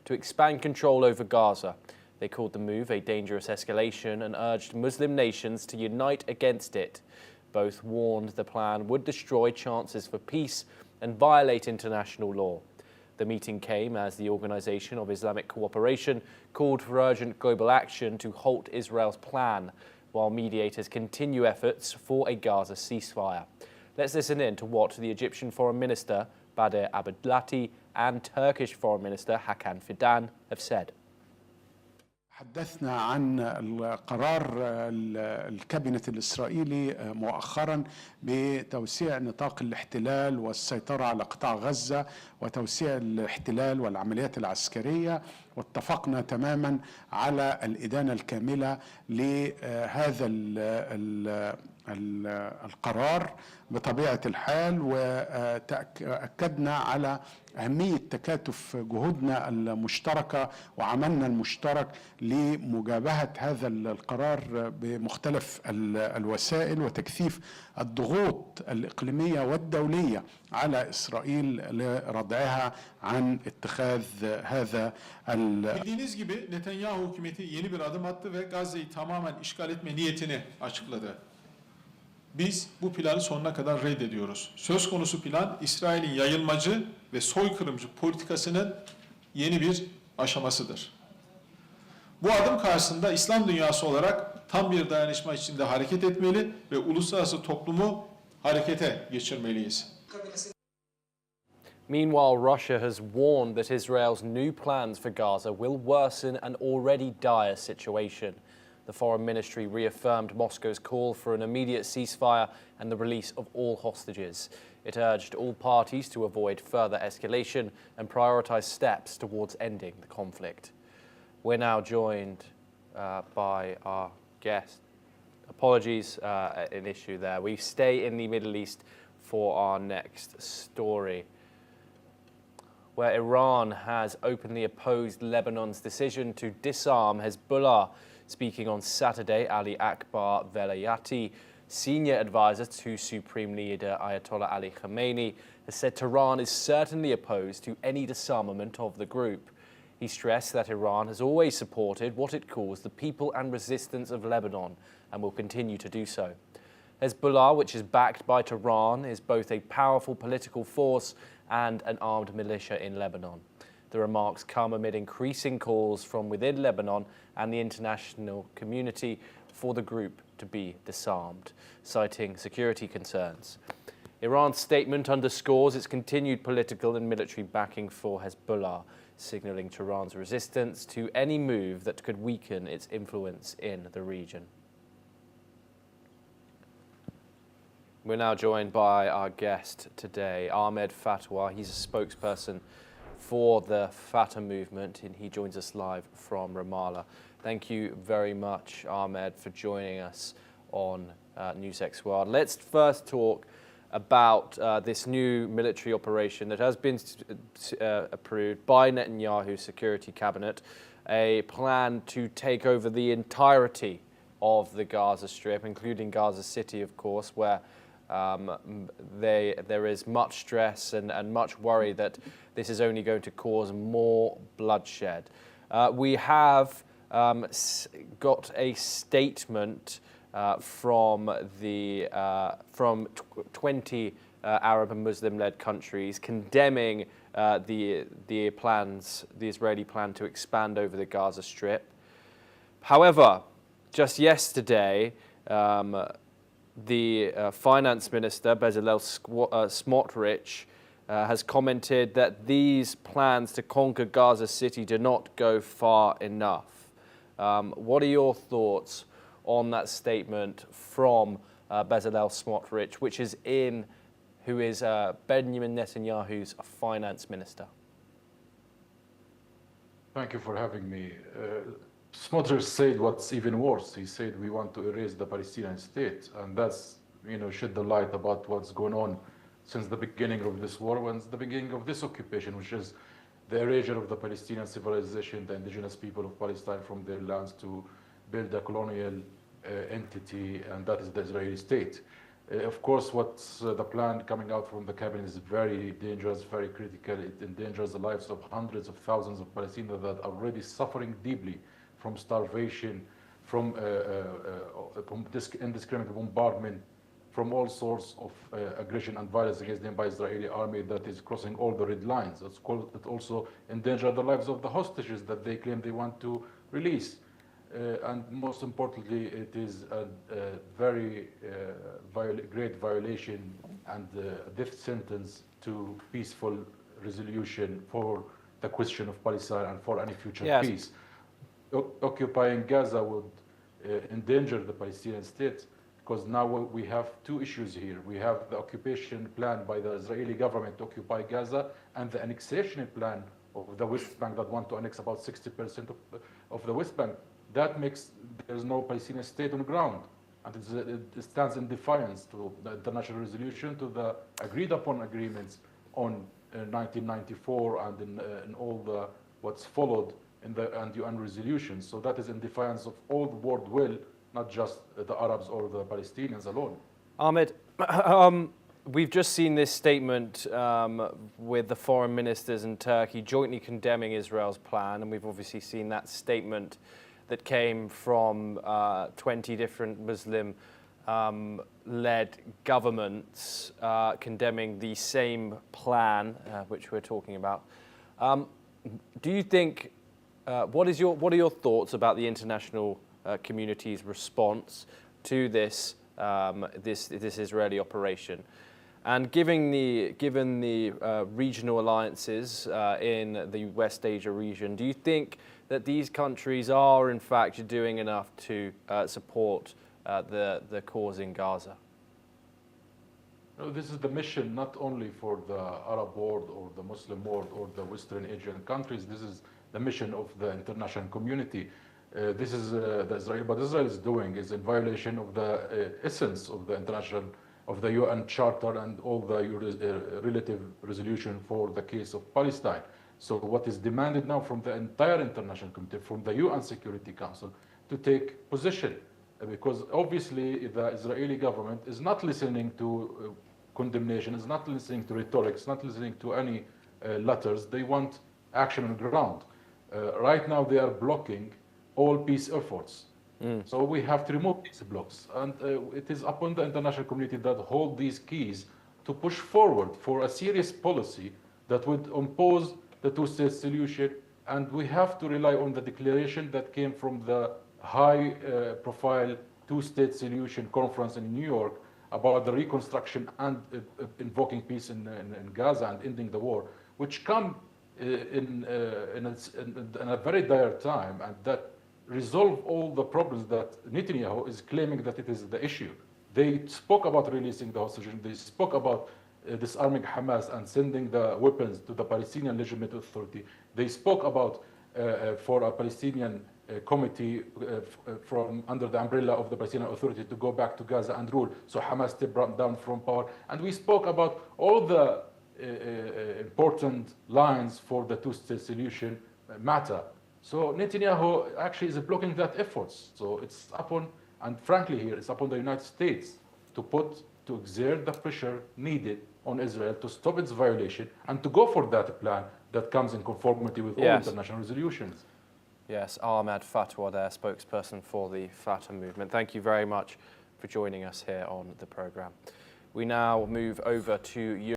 to expand control over Gaza. They called the move a dangerous escalation and urged Muslim nations to unite against it. Both warned the plan would destroy chances for peace and violate international law. The meeting came as the Organization of Islamic Cooperation called for urgent global action to halt Israel's plan, while mediators continue efforts for a Gaza ceasefire. Let's listen in to what the Egyptian Foreign Minister Badr Abdulati and Turkish Foreign Minister Hakan Fidan have said. تحدثنا عن القرار الكابينت الإسرائيلي مؤخرا بتوسيع نطاق الاحتلال والسيطرة على قطاع غزة وتوسيع الاحتلال والعمليات العسكرية، واتفقنا تماما على الإدانة الكاملة لهذا القرار بطبيعة الحال، وأكدنا على أهمية تكاتف جهودنا المشتركة وعملنا المشترك لمجابهة هذا القرار بمختلف الوسائل وتكثيف الضغوط الإقليمية والدولية على إسرائيل لردعها عن اتخاذ هذا. Bildiğiniz gibi Netanyahu hükümeti yeni bir adım attı ve Gazze'yi tamamen işgal etme niyetini açıkladı. Biz bu planı sonuna kadar reddediyoruz. Söz konusu plan İsrail'in yayılmacı ve soykırımcı politikasının yeni bir aşamasıdır. Bu adım karşısında İslam dünyası olarak tam bir dayanışma içinde hareket etmeli ve uluslararası toplumu harekete geçirmeliyiz. Meanwhile, Russia has warned that Israel's new plans for Gaza will worsen an already dire situation. The Foreign Ministry reaffirmed Moscow's call for an immediate ceasefire and the release of all hostages. It urged all parties to avoid further escalation and prioritize steps towards ending the conflict. We're now joined by our guest. Apologies, an issue there. We stay in the Middle East for our next story, where Iran has openly opposed Lebanon's decision to disarm Hezbollah. Speaking on Saturday, Ali Akbar Velayati, senior advisor to Supreme Leader Ayatollah Ali Khamenei, has said Tehran is certainly opposed to any disarmament of the group. He stressed that Iran has always supported what it calls the people and resistance of Lebanon and will continue to do so. Hezbollah, which is backed by Tehran, is both a powerful political force and an armed militia in Lebanon. The remarks come amid increasing calls from within Lebanon and the international community for the group to be disarmed, citing security concerns. Iran's statement underscores its continued political and military backing for Hezbollah, signaling Tehran's resistance to any move that could weaken its influence in the region. We're now joined by our guest today, Ahmed Fatwa. He's a spokesperson for the Fatah movement, and he joins us live from Ramallah. Thank you very much, Ahmed, for joining us on NewsX World. Let's first talk about this new military operation that has been approved by Netanyahu's security cabinet, a plan to take over the entirety of the Gaza Strip, including Gaza City, of course, where there is much stress and much worry that this is only going to cause more bloodshed. We have got a statement from 20 Arab and Muslim-led countries condemning the Israeli plan to expand over the Gaza Strip. However, just yesterday, the finance minister, Bezalel Smotrich, has commented that these plans to conquer Gaza City do not go far enough. What are your thoughts on that statement from Bezalel Smotrich, who is Benjamin Netanyahu's finance minister? Thank you for having me. Smotrich said what's even worse. He said we want to erase the Palestinian state, and that's, shed the light about what's going on since the beginning of this war, and the beginning of this occupation, which is the erasure of the Palestinian civilization, the indigenous people of Palestine from their lands to build a colonial entity, and that is the Israeli state. Of course, what's the plan coming out from the cabinet is very dangerous, very critical. It endangers the lives of hundreds of thousands of Palestinians that are already suffering deeply from starvation, from indiscriminate bombardment, from all sorts of aggression and violence against them by Israeli army that is crossing all the red lines. It also endangers the lives of the hostages that they claim they want to release. And most importantly, it is a very great violation and death sentence to peaceful resolution for the question of Palestine and for any future peace. Occupying Gaza would endanger the Palestinian state, because now we have two issues here. We have the occupation plan by the Israeli government to occupy Gaza and the annexation plan of the West Bank that want to annex about 60% of the West Bank. That makes there's no Palestinian state on the ground, and it stands in defiance to the international resolution, to the agreed upon agreements on 1994 and in all the what's followed in the UN resolutions. So that is in defiance of all the world will, not just the Arabs or the Palestinians alone. Ahmed, we've just seen this statement with the foreign ministers in Turkey jointly condemning Israel's plan, and we've obviously seen that statement that came from 20 different Muslim-led governments condemning the same plan which we're talking about. Do you think, what are your thoughts about the international community's response to this Israeli operation? And given the regional alliances in the West Asia region, do you think that these countries are in fact doing enough to support the cause in Gaza? No, this is the mission not only for the Arab world or the Muslim world or the Western Asian countries. This is the mission of the international community. This is what Israel is doing is in violation of the essence of the UN Charter and all the relative resolution for the case of Palestine. So what is demanded now from the entire international community, from the UN Security Council, to take position, because obviously the Israeli government is not listening to condemnation, is not listening to rhetoric, is not listening to any letters. They want action on the ground. Right now they are blocking all peace efforts. So we have to remove these blocks, and it is upon the international community that hold these keys to push forward for a serious policy that would impose the two-state solution. And we have to rely on the declaration that came from the high-profile two-state solution conference in New York about the reconstruction and invoking peace in Gaza and ending the war, which come in a very dire time, and that resolve all the problems that Netanyahu is claiming that it is the issue. They spoke about releasing the hostages. They spoke about disarming Hamas and sending the weapons to the Palestinian legitimate authority. They spoke about for a Palestinian committee from under the umbrella of the Palestinian Authority to go back to Gaza and rule. So Hamas stepped down from power. And we spoke about all the important lines for the two-state solution matter. So Netanyahu actually is blocking that efforts. So it's upon, and frankly here, it's upon the United States to exert the pressure needed on Israel to stop its violation and to go for that plan that comes in conformity with all international resolutions. Yes, Ahmed Fatwa there, spokesperson for the Fatah movement. Thank you very much for joining us here on the programme. We now move over to